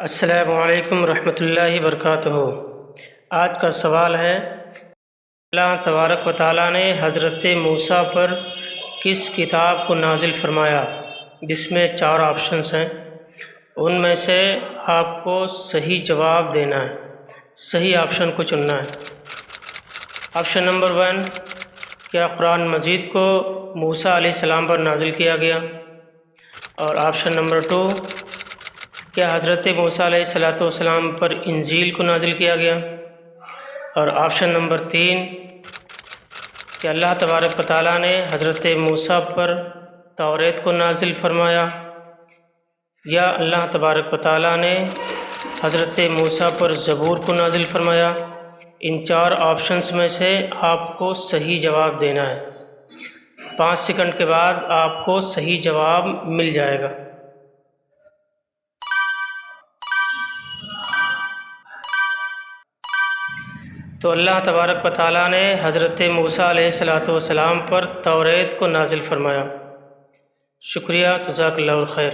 السلام علیکم ورحمۃ اللہ وبرکاتہ۔ آج کا سوال ہے، اللہ تبارک و تعالیٰ نے حضرت موسیٰ پر کس کتاب کو نازل فرمایا؟ جس میں 4 آپشنس ہیں، ان میں سے آپ کو صحیح جواب دینا ہے، صحیح آپشن کو چننا ہے۔ آپشن نمبر 1، کیا قرآن مجید کو موسیٰ علیہ السلام پر نازل کیا گیا؟ اور آپشن نمبر 2، کیا حضرت موسیٰ علیہ السلام پر انجیل کو نازل کیا گیا؟ اور آپشن نمبر 3، کہ اللہ تبارک و تعالیٰ نے حضرت موسیٰ پر توریت کو نازل فرمایا، یا اللہ تبارک و تعالیٰ نے حضرت موسیٰ پر زبور کو نازل فرمایا؟ ان 4 آپشنس میں سے آپ کو صحیح جواب دینا ہے۔ 5 سیکنڈ کے بعد آپ کو صحیح جواب مل جائے گا۔ تو اللہ تبارک و تعالیٰ نے حضرت موسیٰ علیہ السلام پر توریت کو نازل فرمایا۔ شکریہ، جزاک اللہ الخیر۔